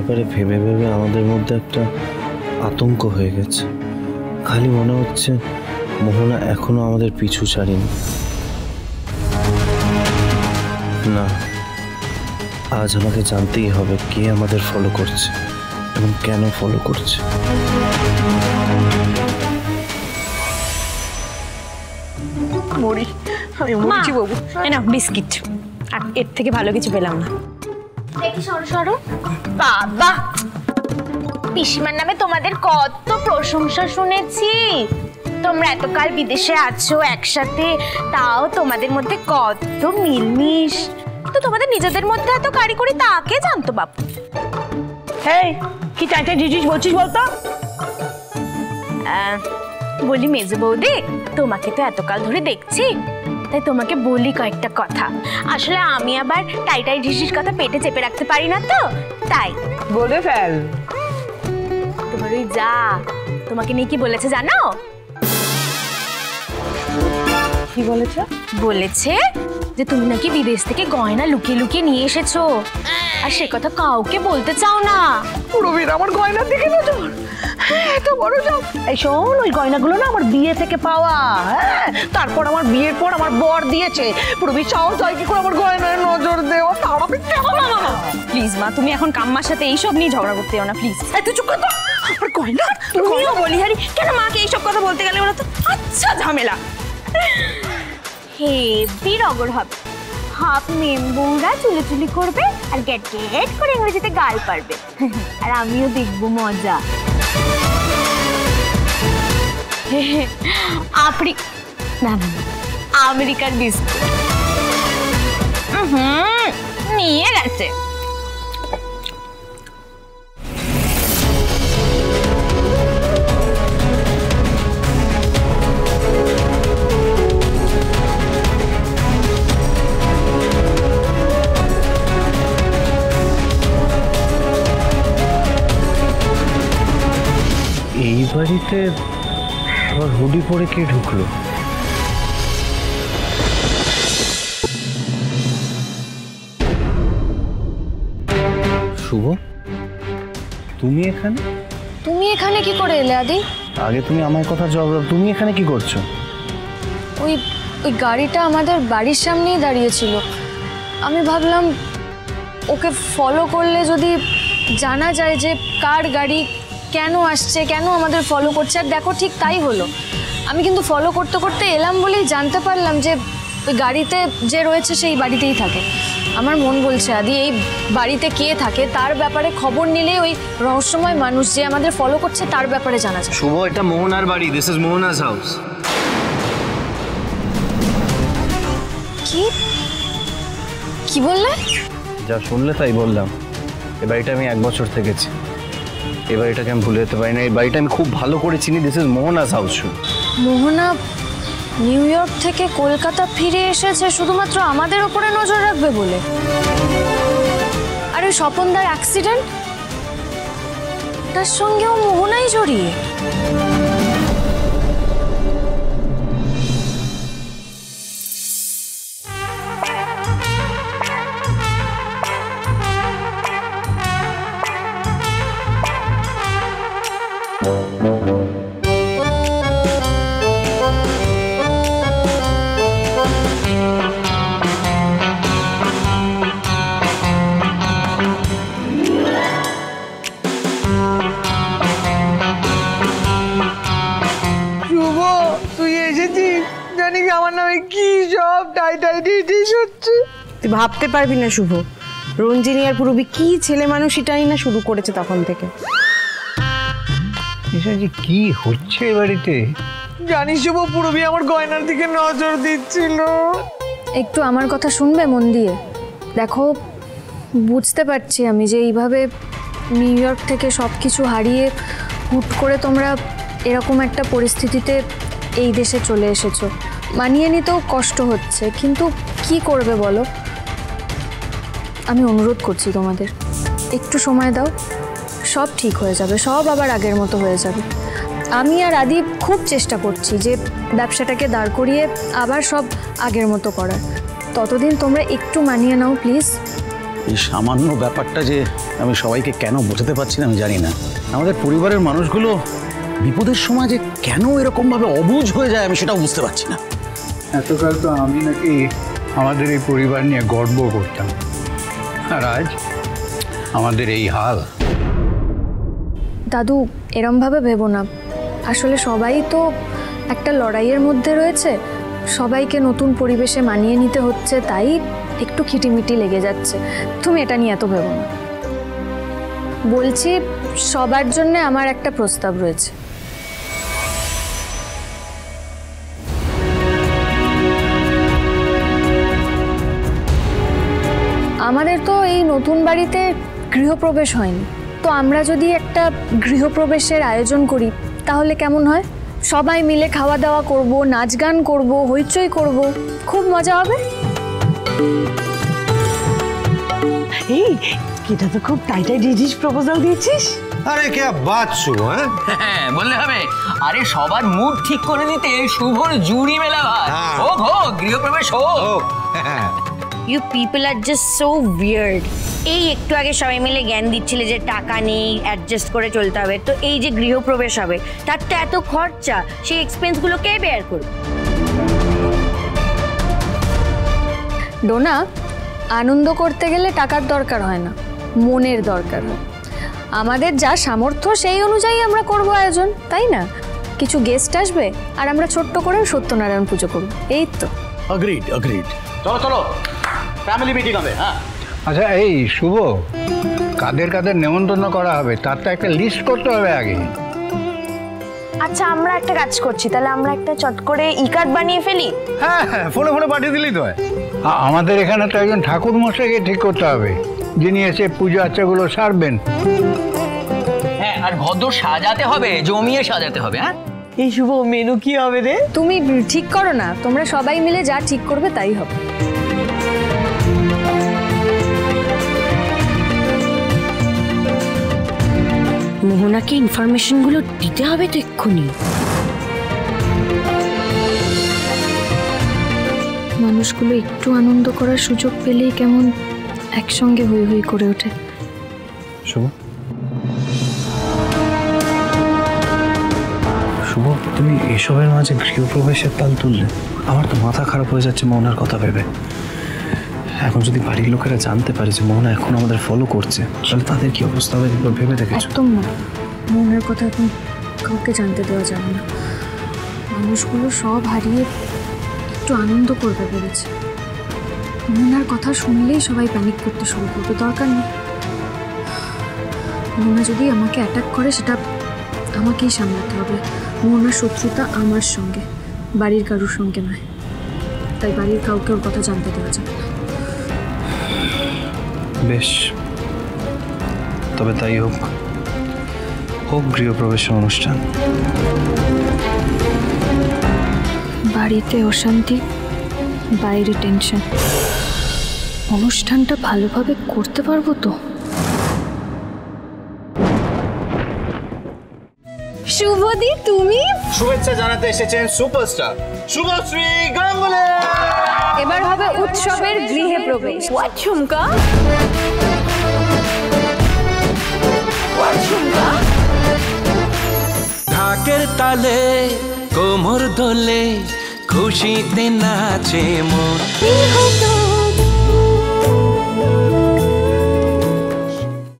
ব্যাপারে ভেবে ভেবে আমাদের মধ্যে একটা আতঙ্ক হয়ে গেছে। খালি মনে হচ্ছে মোহনা এখনো আমাদের পিছু ছাড়েনি। না, আজ আমাকে জানতেই হবে কে আমাদের ফলো করছে এবং কেন ফলো করছে। মরি, আমি মরেছি বাবু। না বিস্কিট, আর এর থেকে ভালো কিছু পেলাম না। দেখি সরো সরো। বাবা, পিসিমার নামে তোমাদের কত প্রশংসা শুনেছি। তোমরা এতকাল বিদেশে আছো একসাথে, তাও তোমাদের মধ্যে কত মিলমিশ। তো তোমাদের নিজেদের মধ্যে এত কারিগরি তাকে জানতো বাবু। হেই, কি চাইতে জিজিস বলছিস বলতো? বলি মেজো বৌদি, তোমাকে তো এতকাল ধরে দেখছি, তাই তোমাকে বলি কয়েকটা কথা। আসলে আমি আবার টাইটাই ঢিসির কথা পেটে চেপে রাখতে পারি না, তো তাই বলে ফেল। তোমার ওই যা তোমাকে নিয়ে কি বলেছে জানো? কি বলেছে? বলেছে যে তুমি নাকি বিদেশ থেকে গয়না লুকিয়ে লুকিয়ে নিয়ে এসেছো, আর সে কথা কাউকে বলতে চাও না। পুরোবির আমার গয়নার দিকে নজর। এত বড় সব। এই শোন, ওই গয়নাগুলো না আমার বিয়ে থেকে পাওয়া। হ্যাঁ, তারপর আমার বিয়ের পর আমার বর দিয়েছে। পুরোবির সাহস হয় কি করে আমার গয়নায় নজর দেওয়া? প্লিজ মা, তুমি এখন কাম্মার সাথে এইসব নিয়ে ঝগড়া করতে যাও না প্লিজ। তুই চুপ কর তো। আমার গয়না তুমিও বলিহারি, কেন মাকে এইসব কথা বলতে গেলে ওরা তো আচ্ছা ঝামেলা। হেভি রগড় হবে। হাফ মেম্বুরা চুলি করবে আর গেট গেট করে ইংরেজিতে গাল পারবে, আর আমিও দেখবো মজা। না না, আমেরিকার বিস্কুট নিয়ে গেছে। এই বাড়িতে আবার হুডি পরে কে ঢুকলো? শুভ, তুমি এখানে? তুমি এখানে কি করে এলে আদি? আগে তুমি আমার কথা জবাব, তুমি এখানে কি করছো? ওই গাড়িটা আমাদের বাড়ির সামনেই দাঁড়িয়েছিল। আমি ভাবলাম ওকে ফলো করলে যদি জানা যায় যে কার গাড়ি কেন আসছে, কেন আমাদের ফলো করছে। আর দেখো, ঠিক তাই হলো। আমি কিন্তু ফলো করতে করতে এলাম বলেই জানতে পারলাম যে ওই গাড়িতে যে রয়েছে সেই বাড়িতেই থাকে। আমার মন বলছে আদি, এই বাড়িতে কে থাকে তার ব্যাপারে খবর নিলে ওই রহস্যময় মানুষ যে আমাদের ফলো করছে তার ব্যাপারে জানা যায়। শুভ, এটা মোহনার বাড়ি। This is Mohana's house. কি কি বললে? যা শুনলে তাই বললাম। এই বাড়িটা আমি 1 বছর থেকেছি। এই বাড়িটাকে আমি ভুলে যেতে পারি না। এই বাড়িটা আমি খুব ভালো করে চিনি। This is Mohana's house. Mohana New York থেকে কলকাতা ফিরে এসেছে শুধুমাত্র আমাদের ওপরে নজর রাখবে বলে। আর ওই স্বপনদার অ্যাক্সিডেন্ট, তার সঙ্গেও মোহনাই জড়িয়ে। তুই ভাবতে পারবি না শুভ, রঞ্জিনী আর পুরবি কি ছেলে মানুষটাই না শুরু করেছে তখন থেকে। কি হচ্ছে এই বাড়িতে? জানিস শুভ, পুরবি আমার গয়নার দিকে নজর দিচ্ছিল। একটু আমার কথা শুনবে মন দিয়ে? দেখো, বুঝতে পারছি আমি যে এইভাবে নিউ ইয়র্ক থেকে সব কিছু হারিয়ে হুট করে তোমরা এরকম একটা পরিস্থিতিতে এই দেশে চলে এসেছো। মানিয়ে নিতেও কষ্ট হচ্ছে, কিন্তু কি করবে বলো? আমি অনুরোধ করছি তোমাদের, একটু সময় দাও, সব ঠিক হয়ে যাবে, সব আবার আগের মতো হয়ে যাবে। আমি আর আদি খুব চেষ্টা করছি যে ব্যবসাটাকে দাঁড় করিয়ে আবার সব আগের মতো করার। ততদিন তোমরা একটু মানিয়ে নাও প্লিজ। এই সামান্য ব্যাপারটা যে আমি সবাইকে কেন বোঝাতে পারছি না আমি জানি না। আমাদের পরিবারের মানুষগুলো বিপদের সময় যে কেন এরকমভাবে অবুঝ হয়ে যায় আমি সেটাও বুঝতে পারছি না। এতকাল তো আমি নাকি আমাদের এই পরিবার নিয়ে গর্ব করতাম, আর আজ আমাদের এই হাল। দাদু এরমভাবে ভেবো না, আসলে সবাই তো একটা লড়াইয়ের মধ্যে রয়েছে, সবাইকে নতুন পরিবেশে মানিয়ে নিতে হচ্ছে, তাই একটু খিটিমিটি লেগে যাচ্ছে। তুমি এটা নিয়ে এত ভেবো না। বলছি সবার জন্য আমার একটা প্রস্তাব রয়েছে। আমাদের তো এই নতুন বাড়িতে গৃহপ্রবেশ হয়নি, তো আমরা যদি একটা গৃহপ্রবেশের আয়োজন করি তাহলে কেমন হয়? সবাই মিলে খাওয়া দাওয়া করব, নাচ গান করব, হইচই করব, খুব মজা হবে। এই এটা তো খুব টাইটাই ডিজিজ প্রপোজাল দিয়েছিস। আরে কে বাচ্চু হ্যাঁ বললে হবে। আরে সবার মুড ঠিক করে দিতে শুভর জুড়ি মেলা ভাই। হ্যাঁ। হোক হোক গৃহপ্রবেশ হোক। You people are just so weird. এই একটু আগে সবাই মিলে জ্ঞান দিচ্ছিলে যে টাকা নেই, অ্যাডজাস্ট করে চলতে হবে, তো এই যে গৃহপ্রবেশ হবে তার তো এত খরচা, সেই এক্সপেন্সগুলো কে বেয়ার করবে? ডোনা, আনন্দ করতে গেলে টাকার দরকার হয় না, মনের দরকার হয়। আমাদের যা সামর্থ্য সেই অনুযায়ী আমরা করব আয়োজন, তাই না? কিছু গেস্ট আসবে আর আমরা ছোট্ট করে সত্যনারায়ণ পুজো করব, এই তো। অগ্রিড অগ্রিড। চলো চলো ফ্যামিলি মিটিং হবে। হ্যাঁ আচ্ছা এই শুভ, কাদের কাদের নেমন্তন্ন করা হবে তার তো একটা লিস্ট করতে হবে আগে। আচ্ছা আমরা একটা কাজ করছি, তাহলে আমরা একটা চট করে ই কার্ড বানিয়ে ফেলি। হ্যাঁ হ্যাঁ, ফোনে ফোনে পাঠিয়ে দিলেই তো হয়। আমাদের এখানে তো একজন ঠাকুর মশাইকে ঠিক করতে হবে, যিনি এসে পুজো আচ্চাগুলো সারবেন। হ্যাঁ আর ভদ্র সাজাতে হবে, জমিয়ে সাজাতে হবে। হ্যাঁ এই শুভ মেনু কি হবে রে? তুমি ঠিক করো না, তোমরা সবাই মিলে যা ঠিক করবে তাই হবে। মোহনাকে ইনফরমেশনগুলো দিতে হবে তো এক্ষুনি। মানুষগুলো একটু আনন্দ করার সুযোগ পেলেই কেমন একসঙ্গে হই হই করে ওঠে। শুভ, শুভ তুমি এসবের মাঝে গৃহপ্রবেশের তাল তুললে। আমার তো মাথা খারাপ হয়ে যাচ্ছে মোহনার কথা ভেবে। এখন যদি বাড়ির লোকেরা জানতে পারে যে মোহনা এখন আমাদের ফলো করছে, তাহলে তাদের কি অবস্থা হবে এগুলো ভেবে দেখেছো? একদম না, মনের কথা এখন কাউকে জানতে দেওয়া যাবে না। মানুষগুলো সব হারিয়ে একটু আনন্দ করবে ভেবেছে। মোহনার কথা শুনলেই সবাই প্যানিক করতে শুরু করবে, দরকার নেই। মোহনা যদি আমাকে অ্যাটাক করে সেটা আমাকেই সামলাতে হবে। মোহনার শত্রুতা আমার সঙ্গে, বাড়ির কারোর সঙ্গে নয়, তাই বাড়ির কাউকে ওর কথা জানতে দেওয়া যাবে না। বেশ, তবে তাই হোক, হোক গৃহপ্রবেশের অনুষ্ঠান। বাড়িতে অশান্তি, বাইরে টেনশন, অনুষ্ঠানটা ভালোভাবে করতে পারবো তো? শুভদি তুমি শুভেচ্ছা জানাতে এসেছেন সুপারস্টার শুভশ্রী গাঙ্গুলি। এবার হবে উৎসবের গৃহে প্রবেশ। হোয়াট ঝুমকা? ঢাকের তালে কোমর দোলে খুশিতে নাচে মন।